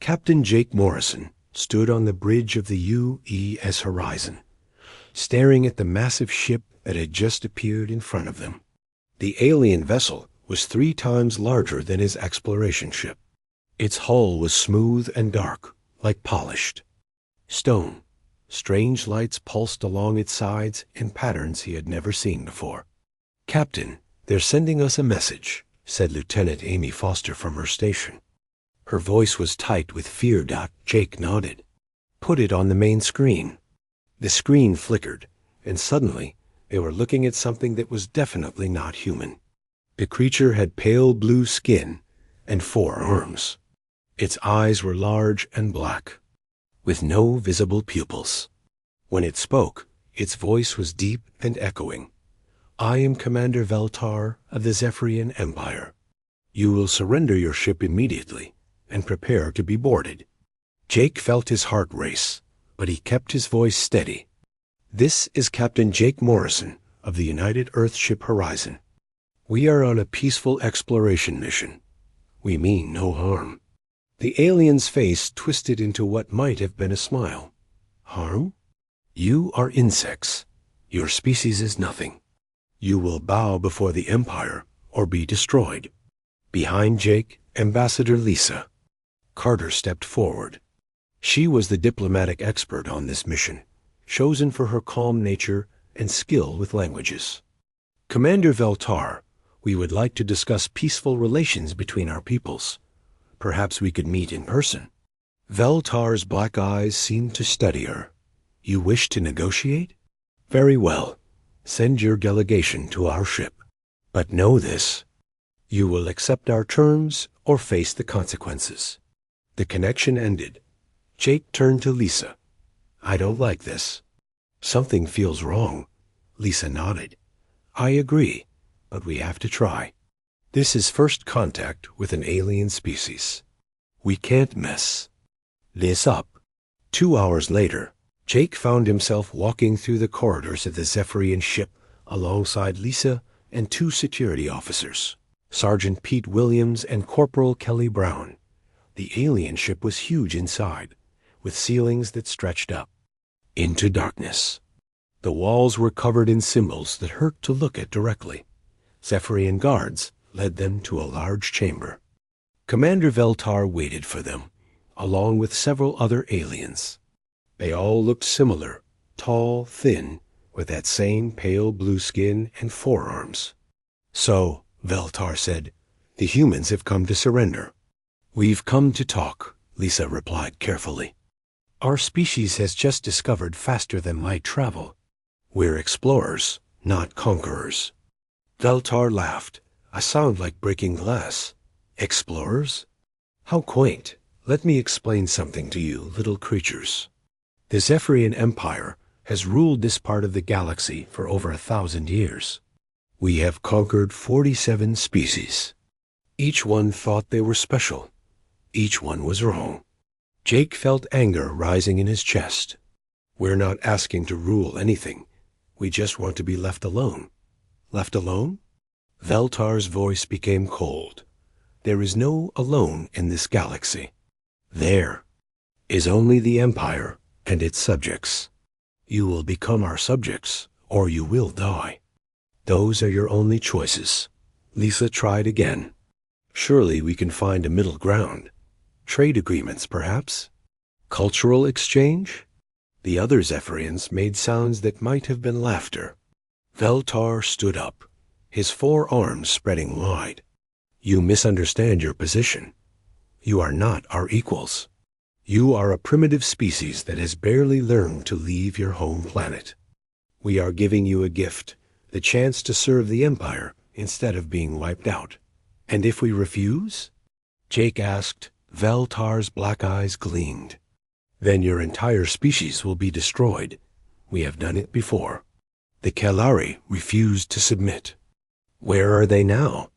Captain Jake Morrison stood on the bridge of the U.E.S. Horizon, staring at the massive ship that had just appeared in front of them. The alien vessel was 3 times larger than his exploration ship. Its hull was smooth and dark, like polished stone. Strange lights pulsed along its sides in patterns he had never seen before. "Captain, they're sending us a message," said Lieutenant Amy Foster from her station. Her voice was tight with fear. Jake nodded. "Put it on the main screen." The screen flickered, and suddenly they were looking at something that was definitely not human. The creature had pale blue skin and 4 arms. Its eyes were large and black, with no visible pupils. When it spoke, its voice was deep and echoing. "I am Commander Veltar of the Zephyrian Empire. You will surrender your ship immediately and prepare to be boarded." Jake felt his heart race, but he kept his voice steady. "This is Captain Jake Morrison of the United Earthship Horizon. We are on a peaceful exploration mission. We mean no harm." The alien's face twisted into what might have been a smile. "Harm? You are insects. Your species is nothing. You will bow before the Empire or be destroyed." Behind Jake, Ambassador Lisa. Carter stepped forward. She was the diplomatic expert on this mission, chosen for her calm nature and skill with languages. "Commander Veltar, we would like to discuss peaceful relations between our peoples. Perhaps we could meet in person." Veltar's black eyes seemed to study her. "You wish to negotiate? Very well. Send your delegation to our ship. But know this: you will accept our terms or face the consequences." The connection ended. Jake turned to Lisa. "I don't like this." "Something feels wrong." Lisa nodded. "I agree, but we have to try. This is first contact with an alien species. We can't mess this up." 2 hours later, Jake found himself walking through the corridors of the Zephyrian ship alongside Lisa and 2 security officers, Sergeant Pete Williams and Corporal Kelly Brown. The alien ship was huge inside, with ceilings that stretched up into darkness. The walls were covered in symbols that hurt to look at directly. Zephyrian guards led them to a large chamber. Commander Veltar waited for them, along with several other aliens. They all looked similar, tall, thin, with that same pale blue skin and 4 arms. "So," Veltar said, "the humans have come to surrender." "We've come to talk," Lisa replied carefully. "Our species has just discovered faster than light travel. We're explorers, not conquerors." Veltar laughed. "A sound like breaking glass. Explorers? How quaint. Let me explain something to you, little creatures. The Zephyrian Empire has ruled this part of the galaxy for over 1,000 years. We have conquered 47 species. Each one thought they were special. Each one was wrong." Jake felt anger rising in his chest. "We're not asking to rule anything. We just want to be left alone." "Left alone?" Veltar's voice became cold. "There is no alone in this galaxy. There is only the Empire and its subjects. You will become our subjects, or you will die. Those are your only choices." Lisa tried again. "Surely we can find a middle ground. Trade agreements, perhaps? Cultural exchange?" The other Zephyrians made sounds that might have been laughter. Veltar stood up, his 4 arms spreading wide. "You misunderstand your position. You are not our equals. You are a primitive species that has barely learned to leave your home planet. We are giving you a gift, the chance to serve the Empire instead of being wiped out. And if we refuse?" Jake asked. Veltar's black eyes gleamed. "Then your entire species will be destroyed. We have done it before." The Kalari refused to submit. "Where are they now?"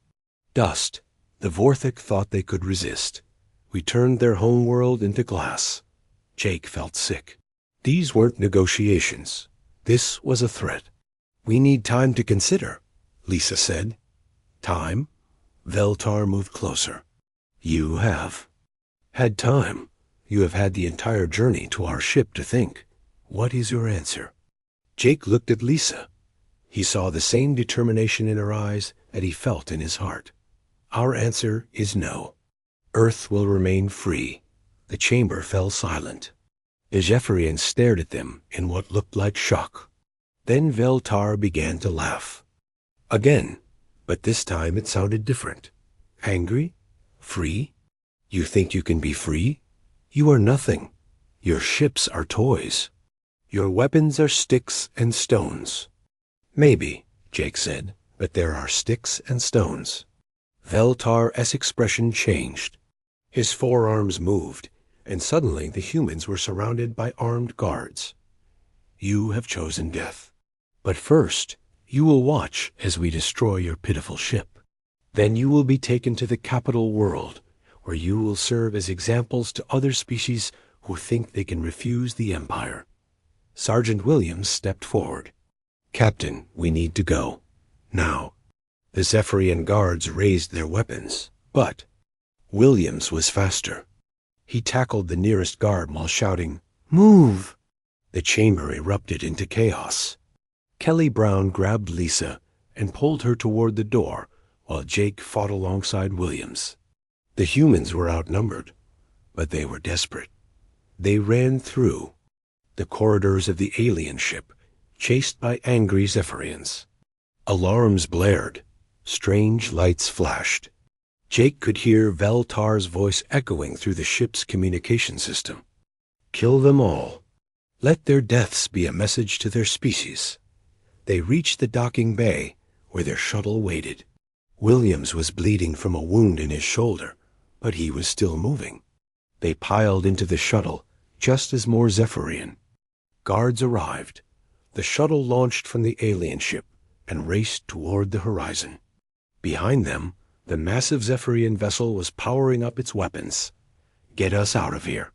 "Dust. The Vorthic thought they could resist. We turned their homeworld into glass." Jake felt sick. These weren't negotiations. This was a threat. "We need time to consider," Lisa said. "Time?" Veltar moved closer. "You have had time. You have had the entire journey to our ship to think. What is your answer? Jake looked at Lisa. He saw the same determination in her eyes that he felt in his heart. Our answer is no. Earth will remain free. The chamber fell silent. The Zephyrians stared at them in what looked like shock. Then Veltar began to laugh. Again, but this time it sounded different. Angry? Free? You think you can be free? You are nothing. Your ships are toys. Your weapons are sticks and stones. Maybe, Jake said, but there are sticks and stones. Veltar's expression changed. His forearms moved, and suddenly the humans were surrounded by armed guards. You have chosen death. But first, you will watch as we destroy your pitiful ship. Then you will be taken to the capital world, where you will serve as examples to other species who think they can refuse the Empire. Sergeant Williams stepped forward. Captain, we need to go. Now. The Zephyrian guards raised their weapons, but Williams was faster. He tackled the nearest guard while shouting, "Move!" The chamber erupted into chaos. Kelly Brown grabbed Lisa and pulled her toward the door while Jake fought alongside Williams. The humans were outnumbered, but they were desperate. They ran through the corridors of the alien ship, chased by angry Zephyrians. Alarms blared. Strange lights flashed. Jake could hear Veltar's voice echoing through the ship's communication system. Kill them all. Let their deaths be a message to their species. They reached the docking bay, where their shuttle waited. Williams was bleeding from a wound in his shoulder, but he was still moving. They piled into the shuttle, just as more Zephyrian guards arrived. The shuttle launched from the alien ship and raced toward the horizon. Behind them, the massive Zephyrian vessel was powering up its weapons. Get us out of here.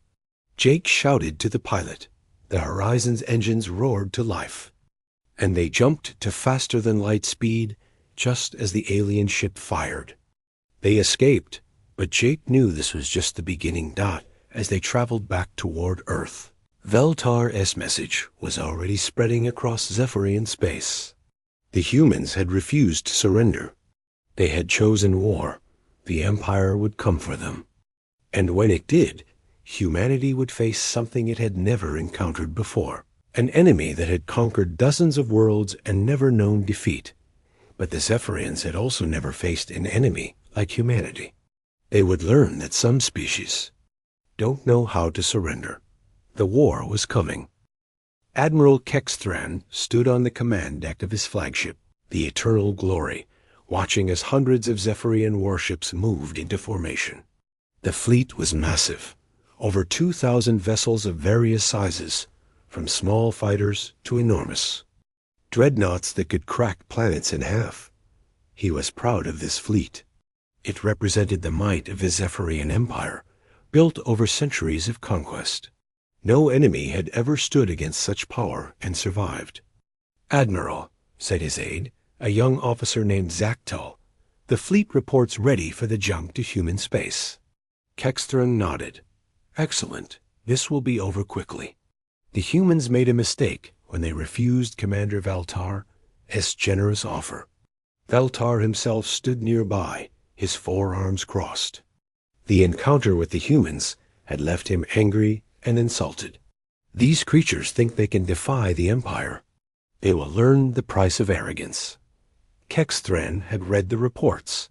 Jake shouted to the pilot. The Horizon's engines roared to life, and they jumped to faster-than-light speed just as the alien ship fired. They escaped, but Jake knew this was just the beginning dot as they traveled back toward Earth. Veltar's message was already spreading across Zephyrian space. The humans had refused to surrender. They had chosen war. The Empire would come for them. And when it did, humanity would face something it had never encountered before. An enemy that had conquered dozens of worlds and never known defeat. But the Zephyrians had also never faced an enemy like humanity. They would learn that some species don't know how to surrender. The war was coming. Admiral Kexthran stood on the command deck of his flagship, the Eternal Glory, watching as hundreds of Zephyrian warships moved into formation. The fleet was massive, over 2,000 vessels of various sizes, from small fighters to enormous dreadnoughts that could crack planets in half. He was proud of this fleet. It represented the might of the Zephyrian Empire, built over centuries of conquest. No enemy had ever stood against such power and survived. "Admiral," said his aide, a young officer named Zactel, "the fleet reports ready for the jump to human space." Kexthran nodded. "Excellent. This will be over quickly." The humans made a mistake when they refused Commander Veltar's generous offer. Veltar himself stood nearby, his forearms crossed. The encounter with the humans had left him angry and insulted. These creatures think they can defy the Empire. They will learn the price of arrogance. Kexthran had read the reports.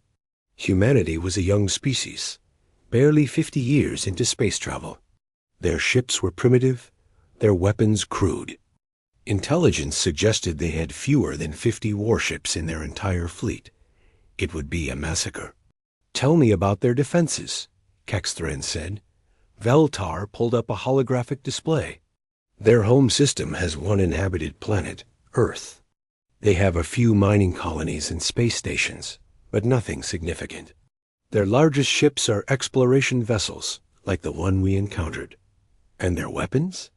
Humanity was a young species, barely 50 years into space travel. Their ships were primitive, their weapons crude. Intelligence suggested they had fewer than 50 warships in their entire fleet. It would be a massacre. "Tell me about their defenses," Kexthran said. Veltar pulled up a holographic display. "Their home system has one inhabited planet, Earth. They have a few mining colonies and space stations, but nothing significant. Their largest ships are exploration vessels, like the one we encountered. And their weapons?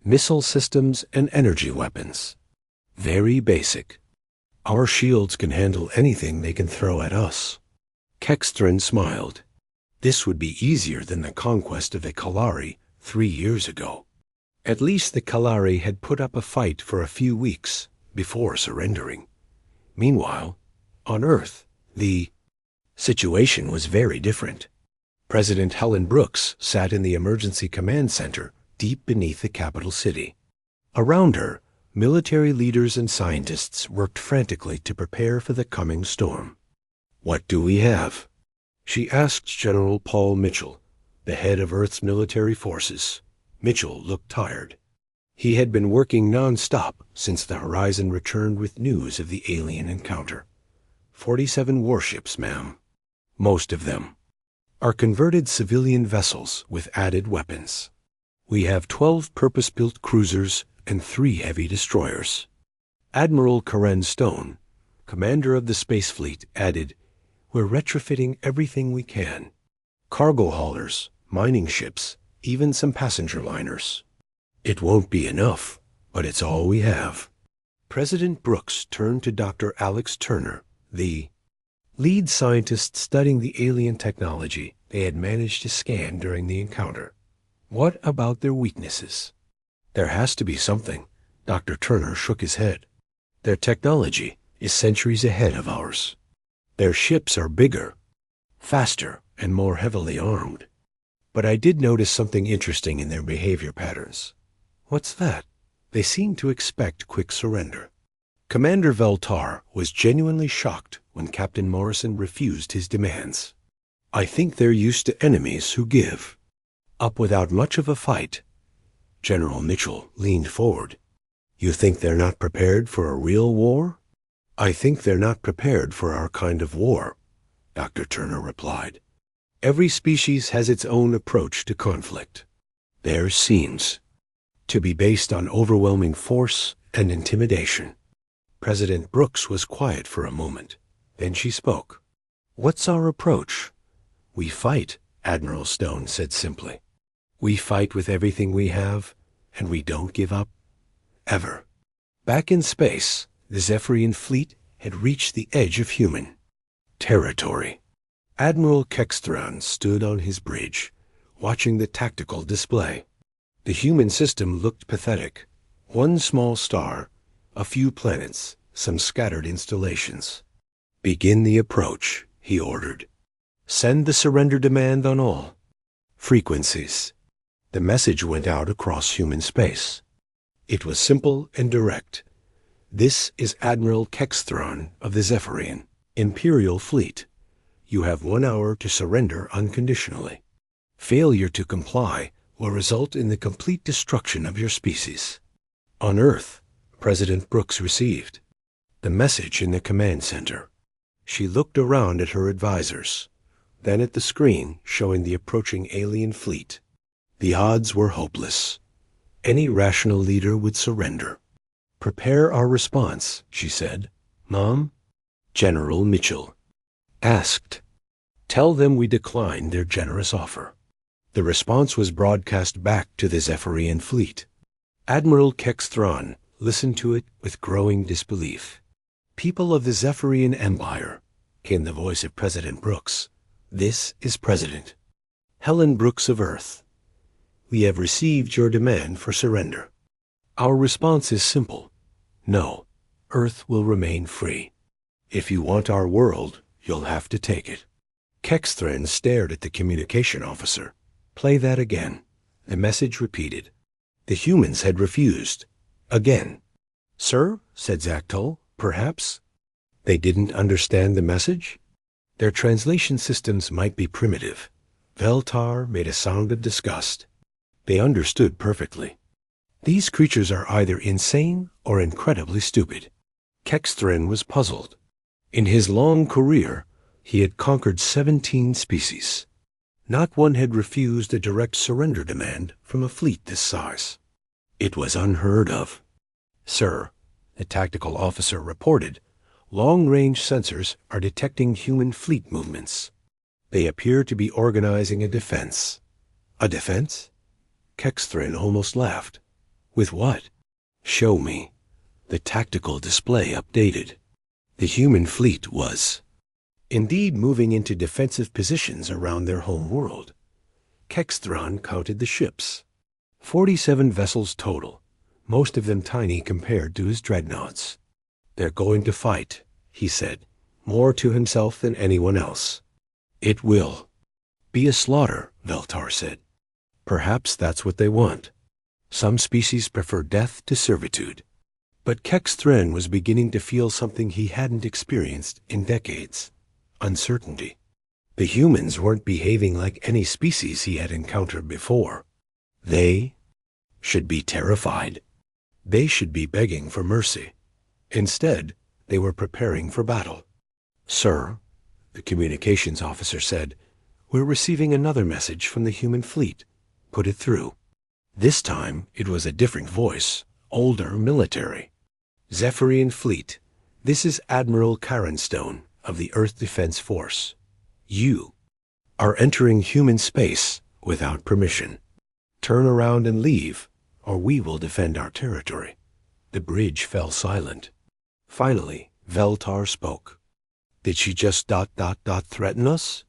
Missile systems and energy weapons. Very basic. Our shields can handle anything they can throw at us." Kexthran smiled. This would be easier than the conquest of the Kalari 3 years ago. At least the Kalari had put up a fight for a few weeks before surrendering. Meanwhile, on Earth, the situation was very different. President Helen Brooks sat in the Emergency Command Center deep beneath the capital city. Around her, military leaders and scientists worked frantically to prepare for the coming storm. "What do we have?" she asked General Paul Mitchell, the head of Earth's military forces. Mitchell looked tired. He had been working non-stop since the Horizon returned with news of the alien encounter. 47 warships, ma'am. Most of them are converted civilian vessels with added weapons. We have 12 purpose-built cruisers and 3 heavy destroyers. Admiral Karen Stone, commander of the Space Fleet, added, "We're retrofitting everything we can. Cargo haulers, mining ships, even some passenger liners. It won't be enough, but it's all we have." President Brooks turned to Dr. Alex Turner, the lead scientist studying the alien technology they had managed to scan during the encounter. "What about their weaknesses?" "There has to be something." Dr. Turner shook his head. "Their technology is centuries ahead of ours. Their ships are bigger, faster, and more heavily armed. But I did notice something interesting in their behavior patterns." "What's that?" "They seem to expect quick surrender." Commander Veltar was genuinely shocked when Captain Morrison refused his demands. "I think they're used to enemies who give up without much of a fight." General Mitchell leaned forward. "You think they're not prepared for a real war?" "I think they're not prepared for our kind of war," Dr. Turner replied. "Every species has its own approach to conflict. Theirs seems to be based on overwhelming force and intimidation." President Brooks was quiet for a moment. Then she spoke. "What's our approach?" "We fight," Admiral Stone said simply. "We fight with everything we have, and we don't give up. Ever." Back in space, the Zephyrian fleet had reached the edge of human territory. Admiral Kexthran stood on his bridge, watching the tactical display. The human system looked pathetic. One small star, a few planets, some scattered installations. "Begin the approach," he ordered. "Send the surrender demand on all frequencies." The message went out across human space. It was simple and direct. "This is Admiral Kexthran of the Zephyrian Imperial Fleet. You have 1 hour to surrender unconditionally. Failure to comply will result in the complete destruction of your species." On Earth, President Brooks received the message in the command center. She looked around at her advisors, then at the screen showing the approaching alien fleet. The odds were hopeless. Any rational leader would surrender. "Prepare our response," she said. "Mom?" General Mitchell asked. "Tell them we declined their generous offer." The response was broadcast back to the Zephyrian fleet. Admiral Kexthran listened to it with growing disbelief. "People of the Zephyrian Empire," came the voice of President Brooks. "This is President Helen Brooks of Earth. We have received your demand for surrender. Our response is simple. No, Earth will remain free. If you want our world, you'll have to take it." Kexthran stared at the communication officer. "Play that again." The message repeated. The humans had refused. Again. "Sir," said Zactol, "perhaps they didn't understand the message?" Their translation systems might be primitive. Veltar made a sound of disgust. They understood perfectly. These creatures are either insane or incredibly stupid. Kexthran was puzzled. In his long career, he had conquered 17 species. Not one had refused a direct surrender demand from a fleet this size. It was unheard of. "Sir," the tactical officer reported, "long-range sensors are detecting human fleet movements. They appear to be organizing a defense." "A defense?" Kexthran almost laughed. "With what?" "Show me." The tactical display updated. The human fleet was indeed moving into defensive positions around their home world. Kexthran counted the ships. 47 vessels total, most of them tiny compared to his dreadnoughts. "They're going to fight," he said, more to himself than anyone else. "It will be a slaughter," Veltar said. "Perhaps that's what they want. Some species prefer death to servitude." But Kex Thren was beginning to feel something he hadn't experienced in decades: uncertainty. The humans weren't behaving like any species he had encountered before. They should be terrified. They should be begging for mercy. Instead, they were preparing for battle. "Sir," the communications officer said, "we're receiving another message from the human fleet. Put it through." This time, it was a different voice, older, military. "Zephyrian Fleet, this is Admiral Carenstone of the Earth Defense Force. You are entering human space without permission. Turn around and leave, or we will defend our territory." The bridge fell silent. Finally, Veltar spoke. "Did she just ... threaten us?"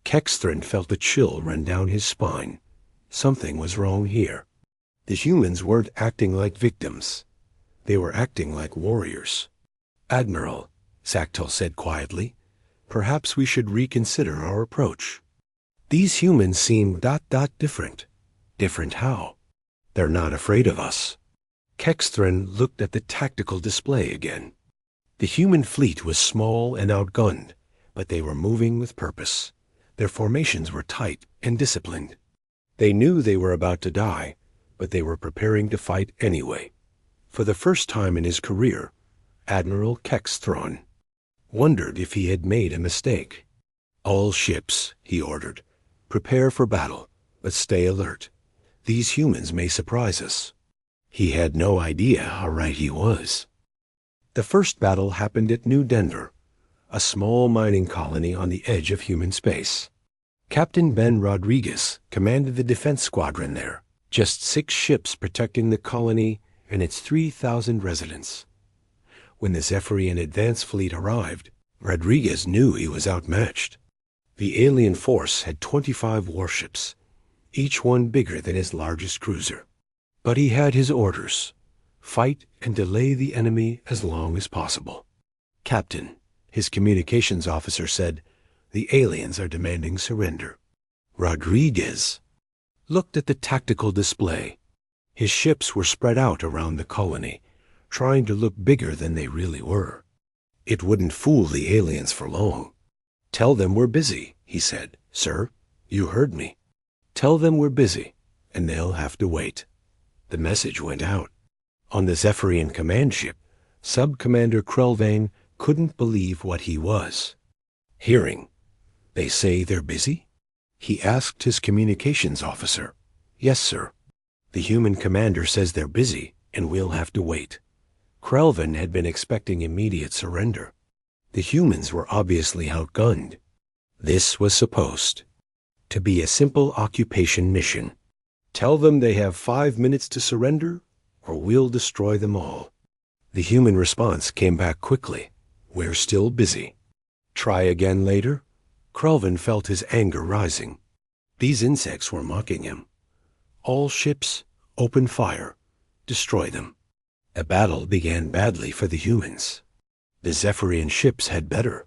Kexthrin felt a chill run down his spine. Something was wrong here. The humans weren't acting like victims. They were acting like warriors. "Admiral," Saktal said quietly, "perhaps we should reconsider our approach. These humans seem ... different. Different how? They're not afraid of us." Kexthrin looked at the tactical display again. The human fleet was small and outgunned, but they were moving with purpose. Their formations were tight and disciplined. They knew they were about to die, but they were preparing to fight anyway. For the first time in his career, Admiral Kexthron wondered if he had made a mistake. "All ships," he ordered, "prepare for battle, but stay alert. These humans may surprise us." He had no idea how right he was. The first battle happened at New Denver, a small mining colony on the edge of human space. Captain Ben Rodriguez commanded the defense squadron there, just 6 ships protecting the colony and its 3,000 residents. When the Zephyrian advance fleet arrived, Rodriguez knew he was outmatched. The alien force had 25 warships, each one bigger than his largest cruiser. But he had his orders: fight and delay the enemy as long as possible. "Captain," his communications officer said, "the aliens are demanding surrender." Rodriguez looked at the tactical display. His ships were spread out around the colony, trying to look bigger than they really were. It wouldn't fool the aliens for long. "Tell them we're busy," he said. "Sir, you heard me. Tell them we're busy, and they'll have to wait." The message went out. On the Zephyrian command ship, Sub-Commander Krelvane couldn't believe what he was hearing. "They say they're busy?" He asked his communications officer. "Yes, sir. The human commander says they're busy, and we'll have to wait." Krelvin had been expecting immediate surrender. The humans were obviously outgunned. This was supposed to be a simple occupation mission. Tell them they have 5 minutes to surrender, or we'll destroy them all. The human response came back quickly. "We're still busy." "Try again later?" Krelvin felt his anger rising. These insects were mocking him. "All ships, open fire. Destroy them." A battle began badly for the humans. The Zephyrian ships had better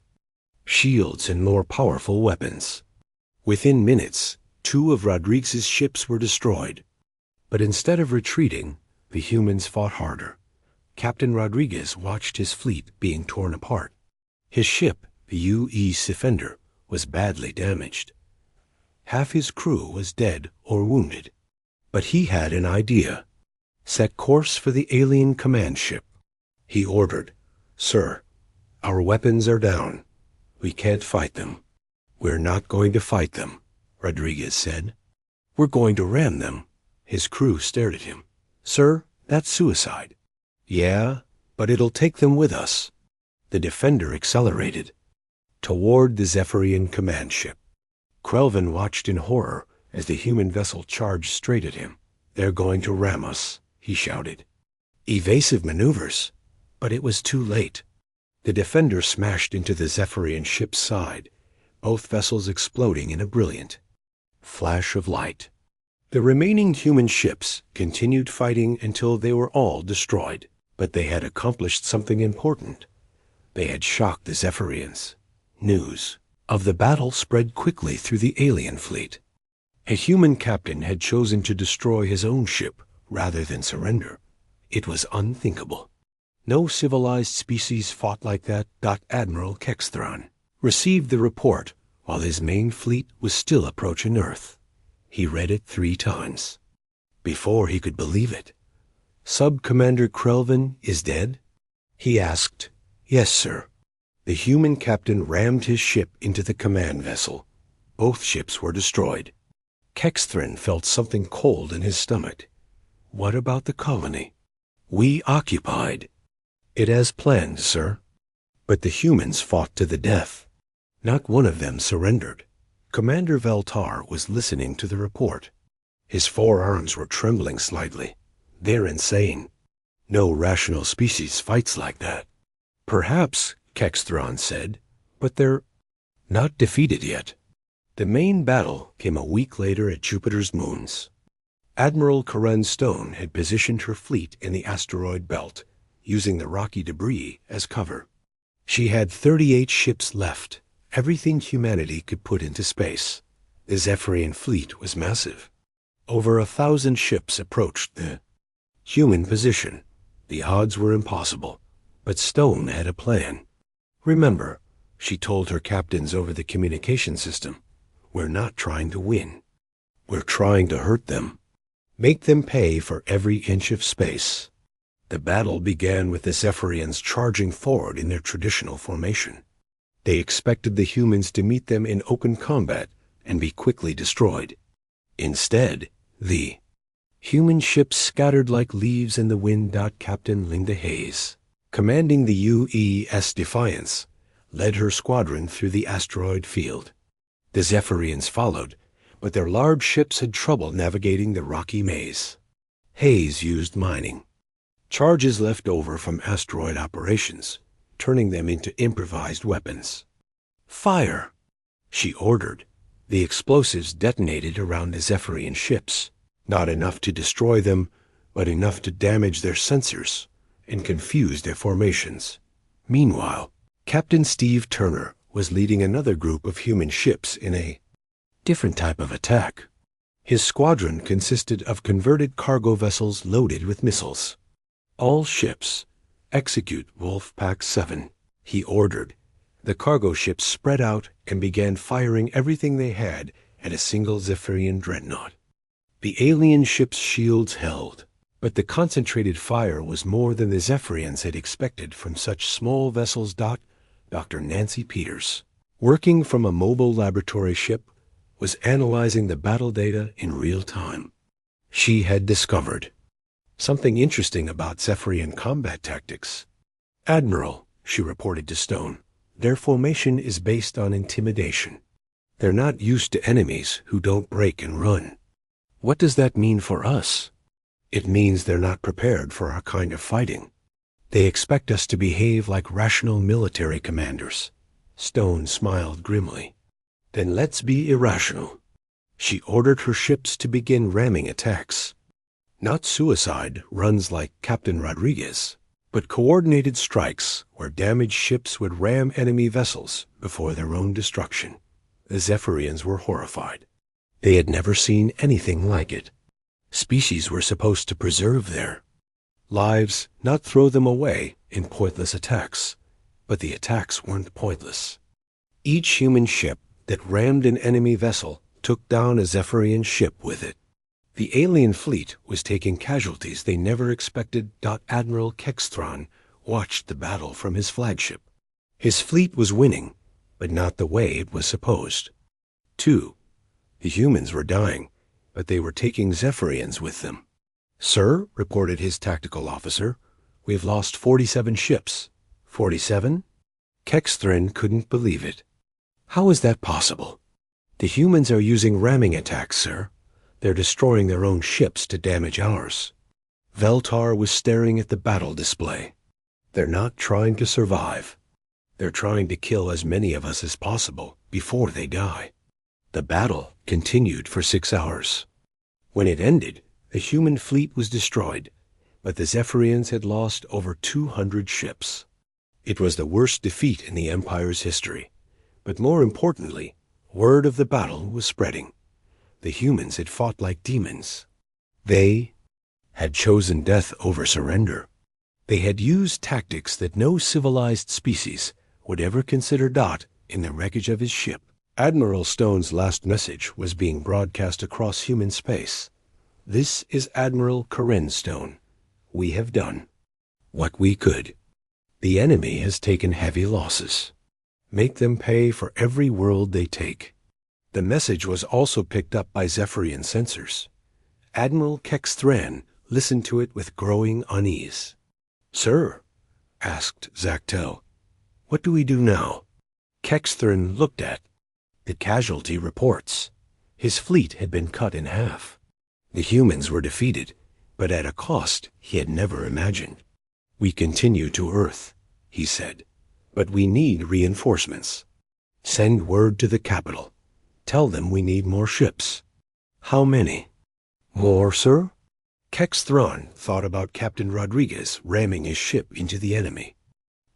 shields and more powerful weapons. Within minutes, 2 of Rodriguez's ships were destroyed. But instead of retreating, the humans fought harder. Captain Rodriguez watched his fleet being torn apart. His ship, the UE Sifender, was badly damaged. Half his crew was dead or wounded. But he had an idea. "Set course for the alien command ship," he ordered. "Sir, our weapons are down. We can't fight them." "We're not going to fight them," Rodriguez said. "We're going to ram them." His crew stared at him. "Sir, that's suicide." "Yeah, but it'll take them with us." The Defender accelerated toward the Zephyrian command ship. Krelvin watched in horror as the human vessel charged straight at him. "They're going to ram us," he shouted. Evasive maneuvers, but it was too late. The Defender smashed into the Zephyrian ship's side, both vessels exploding in a brilliant flash of light. The remaining human ships continued fighting until they were all destroyed. But they had accomplished something important. They had shocked the Zephyrians. News of the battle spread quickly through the alien fleet. A human captain had chosen to destroy his own ship rather than surrender. It was unthinkable. No civilized species fought like that. Admiral Kexthron received the report while his main fleet was still approaching Earth. He read it 3 times before he could believe it. Sub-Commander Krelvin is dead? He asked. Yes, sir. The human captain rammed his ship into the command vessel. Both ships were destroyed. Kexthron felt something cold in his stomach. What about the colony? We occupied it as planned, sir. But the humans fought to the death. Not one of them surrendered. Commander Veltar was listening to the report. His forearms were trembling slightly. They're insane. No rational species fights like that. Perhaps, Kexthron said, but they're not defeated yet. The main battle came a week later at Jupiter's moons. Admiral Karen Stone had positioned her fleet in the asteroid belt, using the rocky debris as cover. She had 38 ships left, everything humanity could put into space. The Zephyrian fleet was massive. Over 1,000 ships approached the human position. The odds were impossible, but Stone had a plan. Remember, she told her captains over the communication system, we're not trying to win. We're trying to hurt them. Make them pay for every inch of space. The battle began with the Zephyrians charging forward in their traditional formation. They expected the humans to meet them in open combat and be quickly destroyed. Instead, the human ships scattered like leaves in the wind. Captain Linda Hayes, commanding the UES Defiance, led her squadron through the asteroid field. The Zephyrians followed, but their large ships had trouble navigating the rocky maze. Hayes used mining charges left over from asteroid operations, turning them into improvised weapons. Fire! She ordered. The explosives detonated around the Zephyrian ships, not enough to destroy them, but enough to damage their sensors and confuse their formations. Meanwhile, Captain Steve Turner was leading another group of human ships in a different type of attack. His squadron consisted of converted cargo vessels loaded with missiles. All ships, execute Wolf Pack 7, he ordered. The cargo ships spread out and began firing everything they had at a single Zephyrian dreadnought. The alien ship's shields held, but the concentrated fire was more than the Zephyrians had expected from such small vessels. Dr. Nancy Peters, working from a mobile laboratory ship, was analyzing the battle data in real time. She had discovered something interesting about Zephyrian combat tactics. Admiral, she reported to Stone, their formation is based on intimidation. They're not used to enemies who don't break and run. What does that mean for us? It means they're not prepared for our kind of fighting. They expect us to behave like rational military commanders. Stone smiled grimly. Then let's be irrational. She ordered her ships to begin ramming attacks. Not suicide runs like Captain Rodriguez, but coordinated strikes where damaged ships would ram enemy vessels before their own destruction. The Zephyrians were horrified. They had never seen anything like it. Species were supposed to preserve their lives, not throw them away in pointless attacks. But the attacks weren't pointless. Each human ship that rammed an enemy vessel took down a Zephyrian ship with it. The alien fleet was taking casualties they never expected. Admiral Kexthron watched the battle from his flagship. His fleet was winning, but not the way it was supposed. 2. The humans were dying, but they were taking Zephyrians with them. Sir, reported his tactical officer, we've lost 47 ships. 47? Kexthron couldn't believe it. How is that possible? The humans are using ramming attacks, sir. They're destroying their own ships to damage ours. Veltar was staring at the battle display. They're not trying to survive. They're trying to kill as many of us as possible before they die. The battle continued for 6 hours. When it ended, a human fleet was destroyed, but the Zephyrians had lost over 200 ships. It was the worst defeat in the Empire's history, but more importantly, word of the battle was spreading. The humans had fought like demons. They had chosen death over surrender. They had used tactics that no civilized species would ever consider. In the wreckage of his ship, Admiral Stone's last message was being broadcast across human space. "This is Admiral Karen Stone. We have done what we could. The enemy has taken heavy losses. Make them pay for every world they take." The message was also picked up by Zephyrian sensors. Admiral Kex Thran listened to it with growing unease. "Sir," asked Zactel, "what do we do now?" Kexthran looked at the casualty reports. His fleet had been cut in half. The humans were defeated, but at a cost he had never imagined. "We continue to Earth," he said, "but we need reinforcements. Send word to the capital. Tell them we need more ships." "How many?" "More, sir?" Kexthran thought about Captain Rodriguez ramming his ship into the enemy,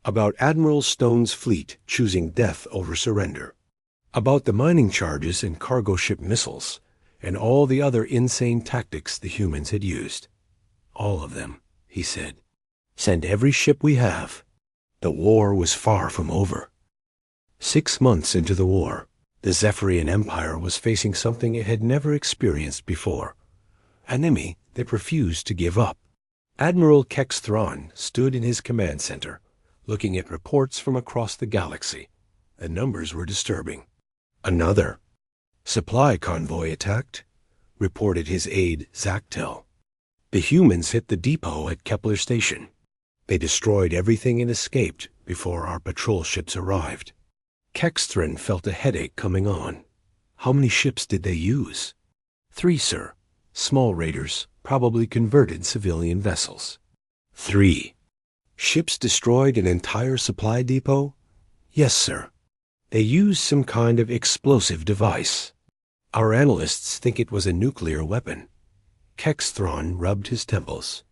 about Admiral Stone's fleet choosing death over surrender, about the mining charges and cargo ship missiles, and all the other insane tactics the humans had used. "All of them," he said. "Send every ship we have." The war was far from over. 6 months into the war, the Zephyrian Empire was facing something it had never experienced before, an enemy that refused to give up. Admiral Kexthran stood in his command center, looking at reports from across the galaxy. The numbers were disturbing. "Another supply convoy attacked," reported his aide Zactel. "The humans hit the depot at Kepler Station. They destroyed everything and escaped before our patrol ships arrived." Kexthran felt a headache coming on. "How many ships did they use?" "3, sir. Small raiders, probably converted civilian vessels." "3 ships destroyed an entire supply depot?" "Yes, sir. They used some kind of explosive device. Our analysts think it was a nuclear weapon." Kexthran rubbed his temples.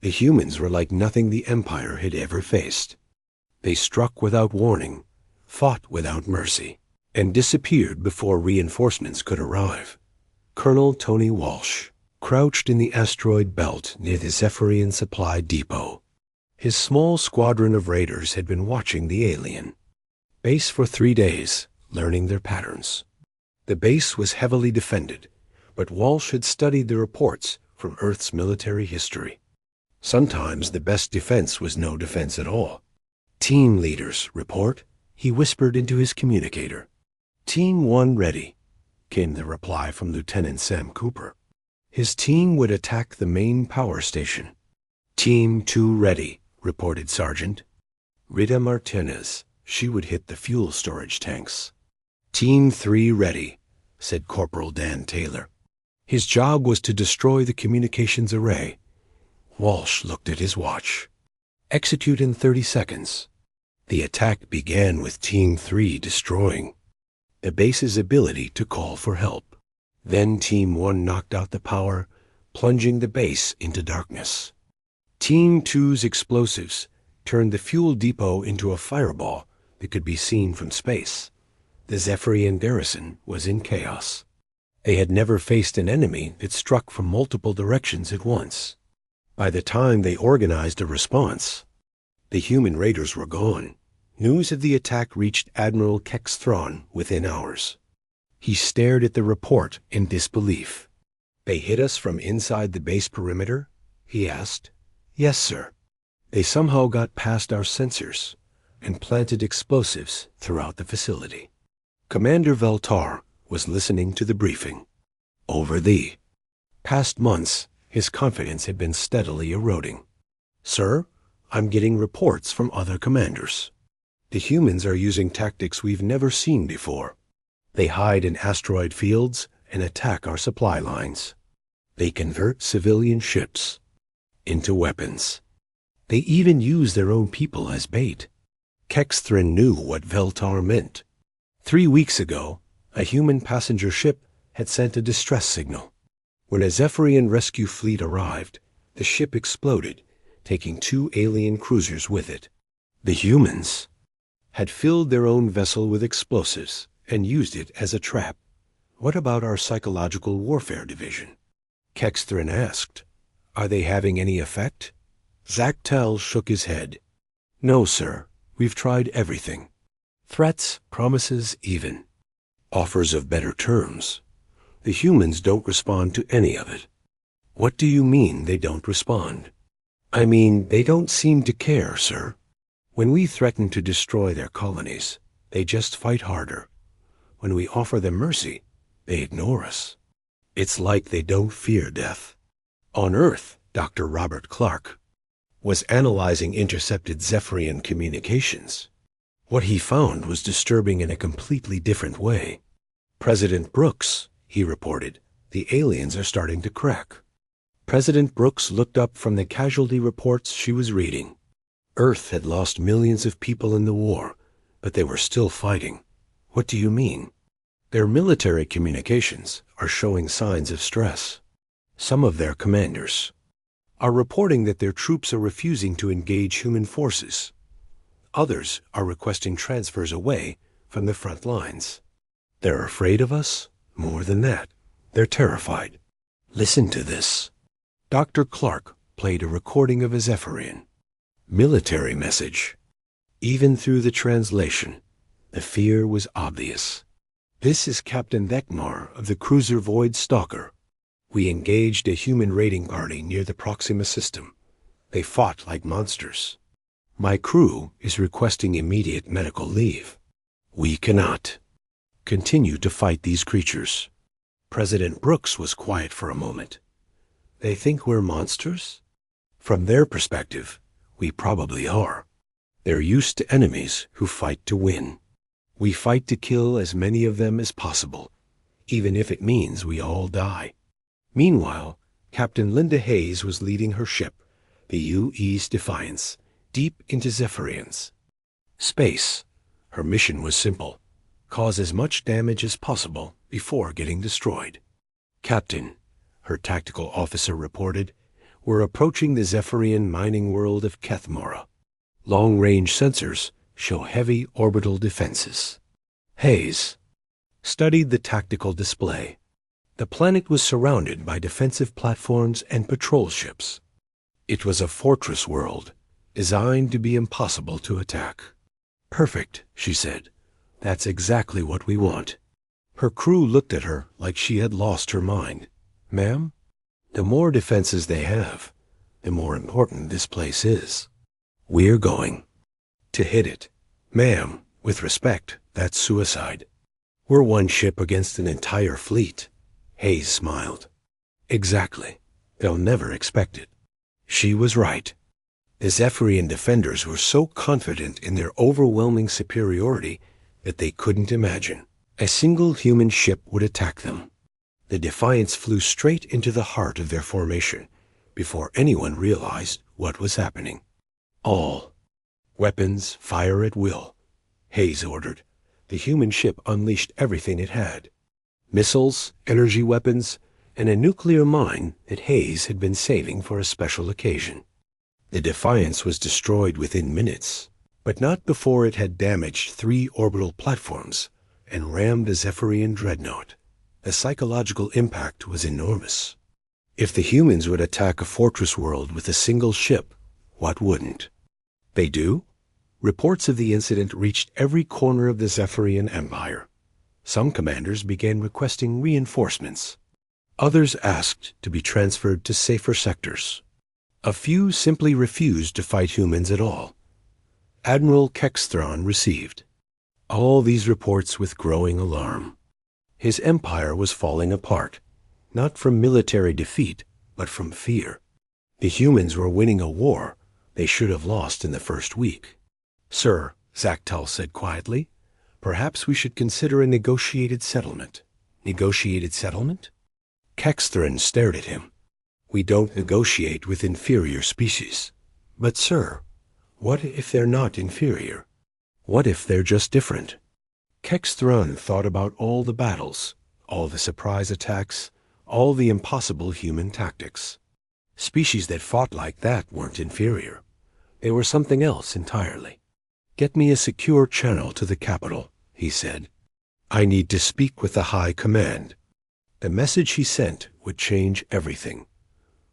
The humans were like nothing the Empire had ever faced. They struck without warning, fought without mercy, and disappeared before reinforcements could arrive. Colonel Tony Walsh crouched in the asteroid belt near the Zephyrian supply depot. His small squadron of raiders had been watching the alien base for 3 days, learning their patterns. The base was heavily defended, but Walsh had studied the reports from Earth's military history. Sometimes the best defense was no defense at all. "Team leaders report," he whispered into his communicator. "Team 1 ready," came the reply from Lieutenant Sam Cooper. His team would attack the main power station. "Team 2 ready," reported Sergeant Rita Martinez. She would hit the fuel storage tanks. "Team 3 ready," said Corporal Dan Taylor. His job was to destroy the communications array. Walsh looked at his watch. "Execute in 30 seconds." The attack began with Team 3 destroying the base's ability to call for help. Then Team 1 knocked out the power, plunging the base into darkness. Team 2's explosives turned the fuel depot into a fireball that could be seen from space. The Zephyrian garrison was in chaos. They had never faced an enemy that struck from multiple directions at once. By the time they organized a response, the human raiders were gone. News of the attack reached Admiral Kexthran within hours. He stared at the report in disbelief. "They hit us from inside the base perimeter?" he asked. "Yes, sir. They somehow got past our sensors and planted explosives throughout the facility." Commander Veltar was listening to the briefing. Over the past months, his confidence had been steadily eroding. "Sir, I'm getting reports from other commanders. The humans are using tactics we've never seen before. They hide in asteroid fields and attack our supply lines. They convert civilian ships into weapons. They even use their own people as bait." Kexthran knew what Veltar meant. 3 weeks ago, a human passenger ship had sent a distress signal. When a Zephyrian rescue fleet arrived, the ship exploded, taking 2 alien cruisers with it. The humans had filled their own vessel with explosives and used it as a trap. What about our psychological warfare division? Kexthren asked. Are they having any effect? Zactel shook his head. No, sir. We've tried everything. Threats, promises, even offers of better terms. The humans don't respond to any of it. What do you mean they don't respond? I mean, they don't seem to care, sir. When we threaten to destroy their colonies, they just fight harder. When we offer them mercy, they ignore us. It's like they don't fear death. On Earth, Dr. Robert Clark was analyzing intercepted Zephyrian communications. What he found was disturbing in a completely different way. President Brooks, he reported, the aliens are starting to crack. President Brooks looked up from the casualty reports she was reading. Earth had lost millions of people in the war, but they were still fighting. What do you mean? Their military communications are showing signs of stress. Some of their commanders are reporting that their troops are refusing to engage human forces. Others are requesting transfers away from the front lines. They're afraid of us? More than that, they're terrified. Listen to this. Dr. Clark played a recording of a Zephyrian military message. Even through the translation, the fear was obvious. This is Captain Thekmar of the cruiser Void Stalker. We engaged a human raiding party near the Proxima system. They fought like monsters. My crew is requesting immediate medical leave. We cannot continue to fight these creatures. President Brooks was quiet for a moment. They think we're monsters? From their perspective, we probably are. They're used to enemies who fight to win. We fight to kill as many of them as possible, even if it means we all die. Meanwhile, Captain Linda Hayes was leading her ship, the U.E.'s Defiance, deep into Zephyrians. Space. Her mission was simple. Cause as much damage as possible before getting destroyed. Captain, her tactical officer reported, we're approaching the Zephyrian mining world of Kethmora. Long-range sensors show heavy orbital defenses. Hayes studied the tactical display. The planet was surrounded by defensive platforms and patrol ships. It was a fortress world, designed to be impossible to attack. Perfect, she said. That's exactly what we want. Her crew looked at her like she had lost her mind. Ma'am, the more defenses they have, the more important this place is. We're going to hit it. Ma'am, with respect, that's suicide. We're one ship against an entire fleet. Hayes smiled. Exactly. They'll never expect it. She was right. The Zephyrian defenders were so confident in their overwhelming superiority that they couldn't imagine a single human ship would attack them. The Defiance flew straight into the heart of their formation before anyone realized what was happening. All weapons fire at will, Hayes ordered. The human ship unleashed everything it had. Missiles, energy weapons, and a nuclear mine that Hayes had been saving for a special occasion. The Defiance was destroyed within minutes, but not before it had damaged 3 orbital platforms and rammed a Zephyrian dreadnought. The psychological impact was enormous. If the humans would attack a fortress world with a single ship, what wouldn't? They do? Reports of the incident reached every corner of the Zephyrian Empire. Some commanders began requesting reinforcements. Others asked to be transferred to safer sectors. A few simply refused to fight humans at all. Admiral Kexthron received all these reports with growing alarm. His empire was falling apart, not from military defeat, but from fear. The humans were winning a war they should have lost in the first week. Sir, Zactel said quietly, perhaps we should consider a negotiated settlement. Negotiated settlement? Kexthron stared at him. We don't negotiate with inferior species. But sir, what if they're not inferior? What if they're just different? Kexthron thought about all the battles, all the surprise attacks, all the impossible human tactics. Species that fought like that weren't inferior. They were something else entirely. "Get me a secure channel to the capital," he said. "I need to speak with the High Command." The message he sent would change everything.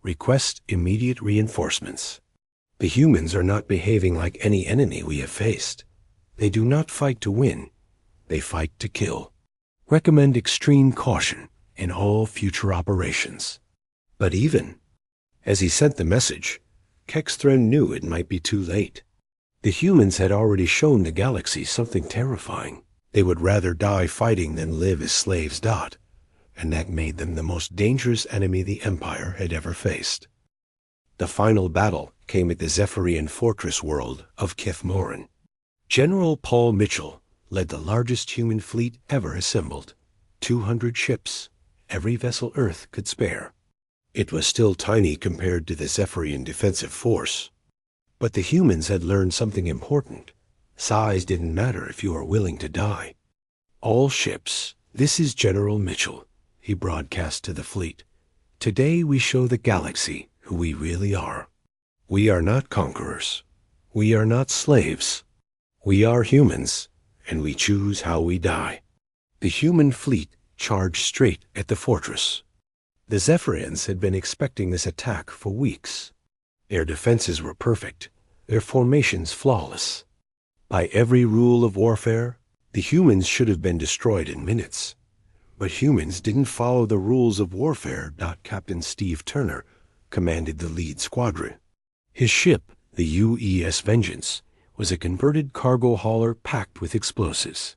Request immediate reinforcements. The humans are not behaving like any enemy we have faced. They do not fight to win. They fight to kill. Recommend extreme caution in all future operations. But even as he sent the message, Kexthrin knew it might be too late. The humans had already shown the galaxy something terrifying. They would rather die fighting than live as slaves. And that made them the most dangerous enemy the Empire had ever faced. The final battle came at the Zephyrian fortress world of Kithmorin. General Paul Mitchell led the largest human fleet ever assembled. 200 ships, every vessel Earth could spare. It was still tiny compared to the Zephyrian defensive force. But the humans had learned something important. Size didn't matter if you were willing to die. "All ships, this is General Mitchell," he broadcast to the fleet. "Today we show the galaxy who we really are. We are not conquerors. We are not slaves. We are humans, and we choose how we die." The human fleet charged straight at the fortress. The Zephyrians had been expecting this attack for weeks. Their defenses were perfect, their formations flawless. By every rule of warfare, the humans should have been destroyed in minutes. But humans didn't follow the rules of warfare. Captain Steve Turner commanded the lead squadron. His ship, the UES Vengeance, was a converted cargo hauler packed with explosives.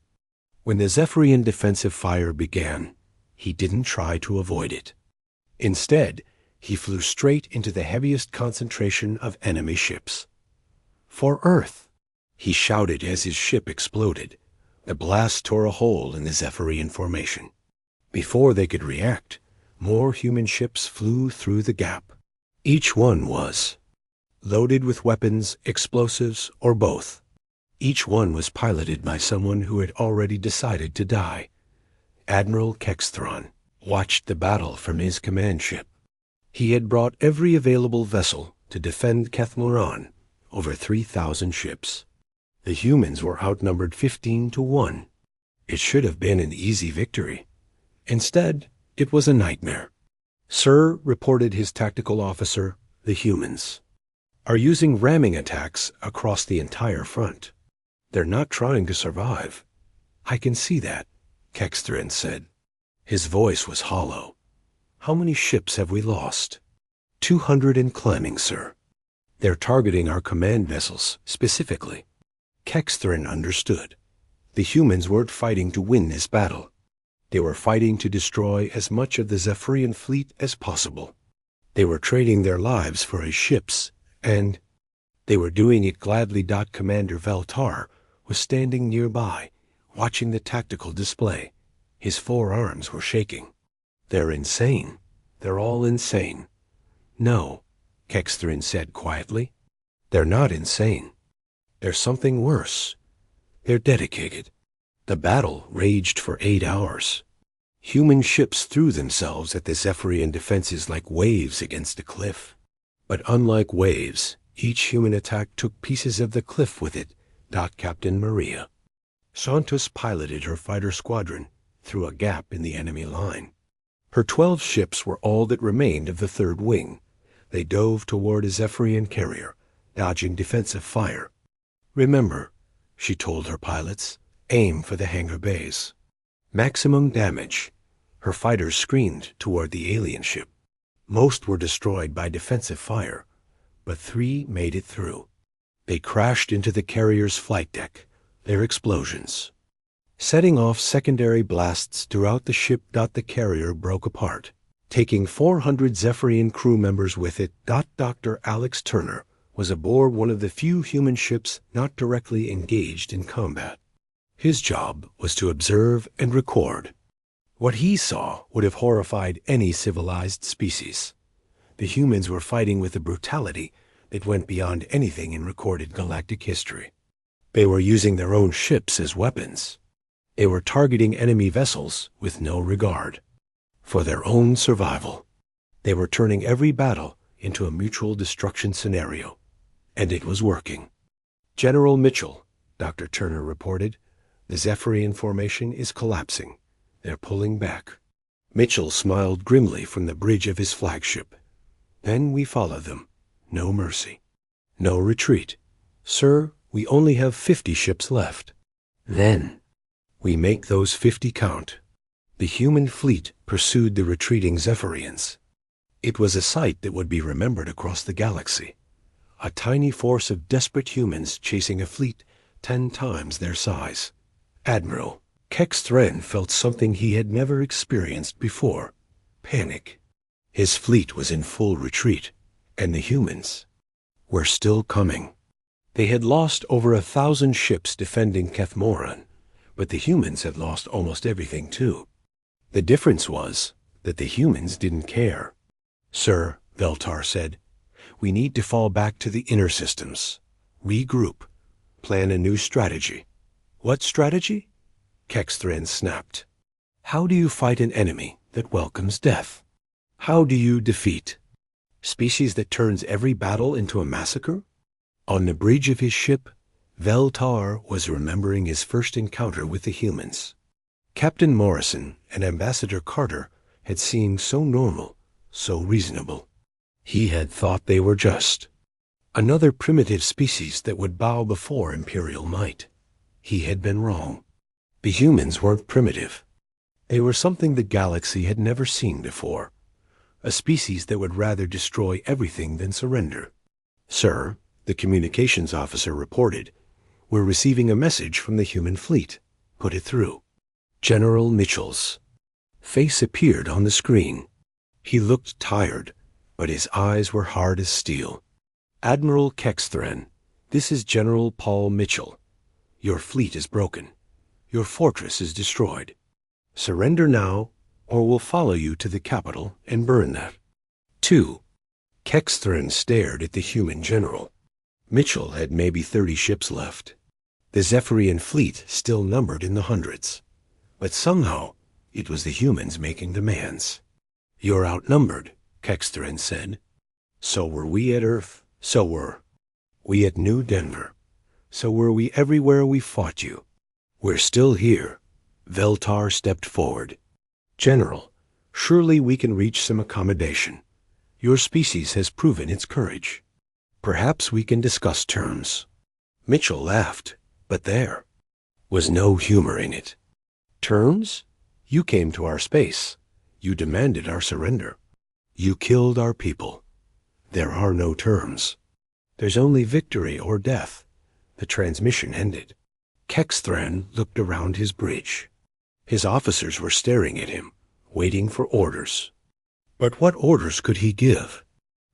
When the Zephyrian defensive fire began, he didn't try to avoid it. Instead, he flew straight into the heaviest concentration of enemy ships. "For Earth!" he shouted as his ship exploded. The blast tore a hole in the Zephyrian formation. Before they could react, more human ships flew through the gap. Each one was loaded with weapons, explosives, or both. Each one was piloted by someone who had already decided to die. Admiral Kexthron watched the battle from his command ship. He had brought every available vessel to defend Kethmoran, over 3,000 ships. The humans were outnumbered 15-1. It should have been an easy victory. Instead, it was a nightmare. "Sir," reported his tactical officer, "the humans are using ramming attacks across the entire front. They're not trying to survive." "I can see that," Kexthrin said. His voice was hollow. "How many ships have we lost?" 200 and climbing, sir. They're targeting our command vessels specifically." Kexthrin understood. The humans weren't fighting to win this battle. They were fighting to destroy as much of the Zephyrian fleet as possible. They were trading their lives for his ships, and they were doing it gladly. Commander Veltar was standing nearby, watching the tactical display. His forearms were shaking. "They're insane. They're all insane." "No," Kexthrin said quietly. "They're not insane. There's something worse. They're dedicated." The battle raged for 8 hours. Human ships threw themselves at the Zephyrian defenses like waves against a cliff. But unlike waves, each human attack took pieces of the cliff with it. Captain Maria Santos piloted her fighter squadron through a gap in the enemy line. Her 12 ships were all that remained of the third wing. They dove toward a Zephyrian carrier, dodging defensive fire. "Remember," she told her pilots, "aim for the hangar bays. Maximum damage." Her fighters screamed toward the alien ship. Most were destroyed by defensive fire, but 3 made it through. They crashed into the carrier's flight deck, their explosions setting off secondary blasts throughout the ship. The carrier broke apart, taking 400 Zephyrian crew members with it. Dr. Alex Turner was aboard one of the few human ships not directly engaged in combat. His job was to observe and record. What he saw would have horrified any civilized species. The humans were fighting with a brutality that went beyond anything in recorded galactic history. They were using their own ships as weapons. They were targeting enemy vessels with no regard. for their own survival. They were turning every battle into a mutual destruction scenario, and it was working. General Mitchell, Dr. Turner reported, the Zephyrian formation is collapsing. They're pulling back. Mitchell smiled grimly from the bridge of his flagship. Then we follow them. No mercy. No retreat. Sir, we only have 50 ships left. Then we make those 50 count. The human fleet pursued the retreating Zephyrians. It was a sight that would be remembered across the galaxy. A tiny force of desperate humans chasing a fleet 10 times their size. Admiral Kex Thren felt something he had never experienced before. Panic. His fleet was in full retreat, and the humans were still coming. They had lost over 1,000 ships defending Kethmoran, but the humans had lost almost everything too. The difference was that the humans didn't care. Sir, Veltar said, we need to fall back to the inner systems. Regroup. Plan a new strategy. What strategy? Kex Thren snapped. How do you fight an enemy that welcomes death? How do you defeat species that turns every battle into a massacre? On the bridge of his ship, Veltar was remembering his first encounter with the humans. Captain Morrison and Ambassador Carter had seemed so normal, so reasonable. He had thought they were just another primitive species that would bow before imperial might. He had been wrong. The humans weren't primitive. They were something the galaxy had never seen before. A species that would rather destroy everything than surrender. Sir, the communications officer reported, we're receiving a message from the human fleet. Put it through. General Mitchell's face appeared on the screen. He looked tired, but his eyes were hard as steel. Admiral Kex Thren, this is General Paul Mitchell. Your fleet is broken. Your fortress is destroyed. Surrender now, or we'll follow you to the capital and burn that. 2. Kex Thren stared at the human general. Mitchell had maybe 30 ships left. The Zephyrian fleet still numbered in the hundreds. But somehow, it was the humans making demands. You're outnumbered, Kex Thren said. So were we at Earth. So were we at New Denver. So were we everywhere we fought you. We're still here. Veltar stepped forward. General, surely we can reach some accommodation. Your species has proven its courage. Perhaps we can discuss terms. Mitchell laughed, but there was no humor in it. Terms? You came to our space. You demanded our surrender. You killed our people. There are no terms. There's only victory or death. The transmission ended. Kex Thren looked around his bridge. His officers were staring at him, waiting for orders. But what orders could he give?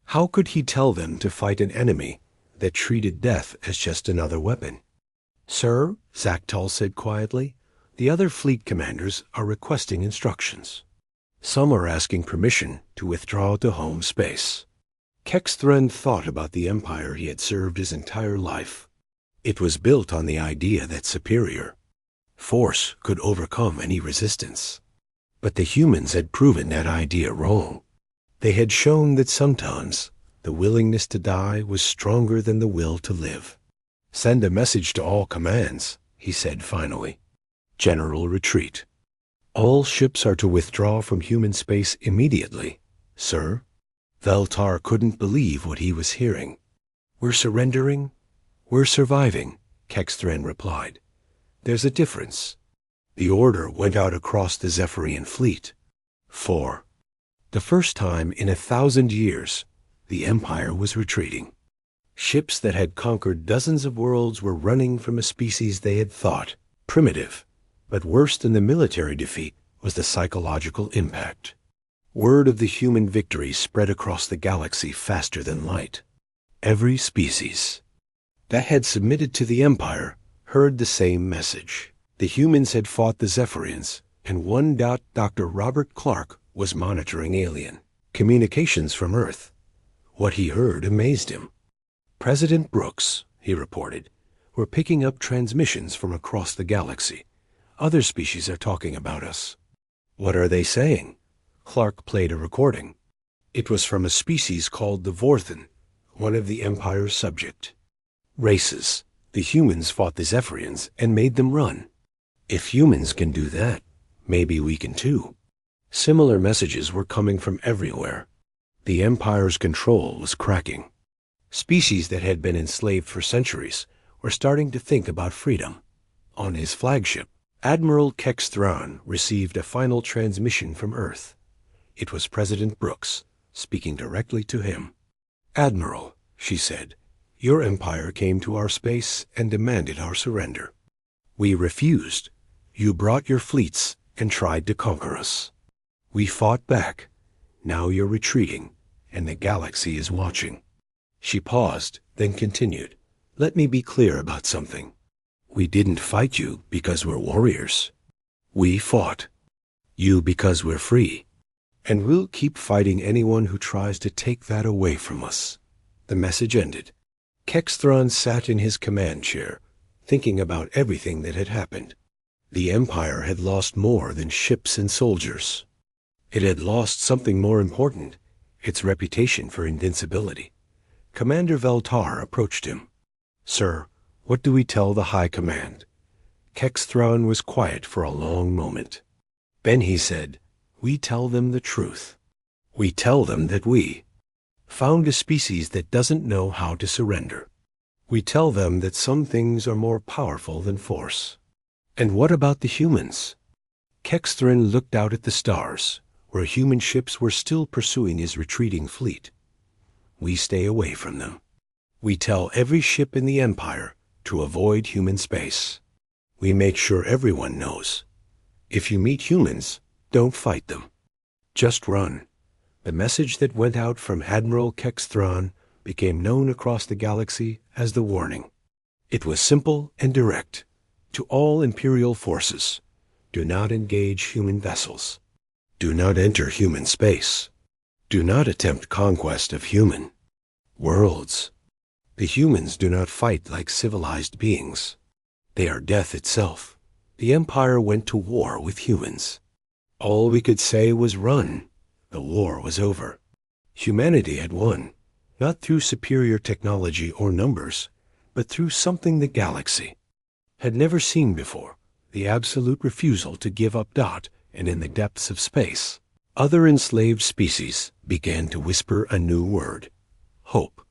How could he tell them to fight an enemy that treated death as just another weapon? Sir, Zaktal said quietly, the other fleet commanders are requesting instructions. Some are asking permission to withdraw to home space. Kex Thren thought about the empire he had served his entire life. It was built on the idea that superior force could overcome any resistance. But the humans had proven that idea wrong. They had shown that sometimes the willingness to die was stronger than the will to live. Send a message to all commands, he said finally. General retreat. All ships are to withdraw from human space immediately, sir. Veltar couldn't believe what he was hearing. We're surrendering? We're surviving, Kex Thren replied. There's a difference. The order went out across the Zephyrian fleet. For the first time in 1,000 years, the Empire was retreating. Ships that had conquered dozens of worlds were running from a species they had thought primitive. But worse than the military defeat was the psychological impact. Word of the human victory spread across the galaxy faster than light. Every species that had submitted to the Empire heard the same message. The humans had fought the Zephyrians, and one Dr. Robert Clark was monitoring alien communications from Earth. What he heard amazed him. President Brooks, he reported, were picking up transmissions from across the galaxy. Other species are talking about us. What are they saying? Clark played a recording. It was from a species called the Vorthen, one of the Empire's subject. Races. The humans fought the Zephyrians and made them run. If humans can do that, maybe we can too. Similar messages were coming from everywhere. The Empire's control was cracking. Species that had been enslaved for centuries were starting to think about freedom. On his flagship, Admiral Kex Thrawn received a final transmission from Earth. It was President Brooks, speaking directly to him. "Admiral," she said, "your empire came to our space and demanded our surrender. We refused. You brought your fleets and tried to conquer us. We fought back. Now you're retreating, and the galaxy is watching." She paused, then continued, "Let me be clear about something. We didn't fight you because we're warriors. We fought you because we're free. And we'll keep fighting anyone who tries to take that away from us." The message ended. Kex Thrawn sat in his command chair, thinking about everything that had happened. The Empire had lost more than ships and soldiers. It had lost something more important, its reputation for invincibility. Commander Veltar approached him. "Sir, what do we tell the High Command?" Kex Thrawn was quiet for a long moment. Then he said, "We tell them the truth. We tell them that we found a species that doesn't know how to surrender. We tell them that some things are more powerful than force." "And what about the humans?" Kex Thrawn looked out at the stars, where human ships were still pursuing his retreating fleet. "We stay away from them. We tell every ship in the Empire to avoid human space. We make sure everyone knows. If you meet humans, don't fight them. Just run." The message that went out from Admiral Kex Thrawn became known across the galaxy as the warning. It was simple and direct. To all Imperial forces, do not engage human vessels. Do not enter human space. Do not attempt conquest of human worlds. The humans do not fight like civilized beings. They are death itself. The Empire went to war with humans. All we could say was run. The war was over. Humanity had won, not through superior technology or numbers, but through something the galaxy had never seen before: the absolute refusal to give up. And in the depths of space, other enslaved species began to whisper a new word: hope.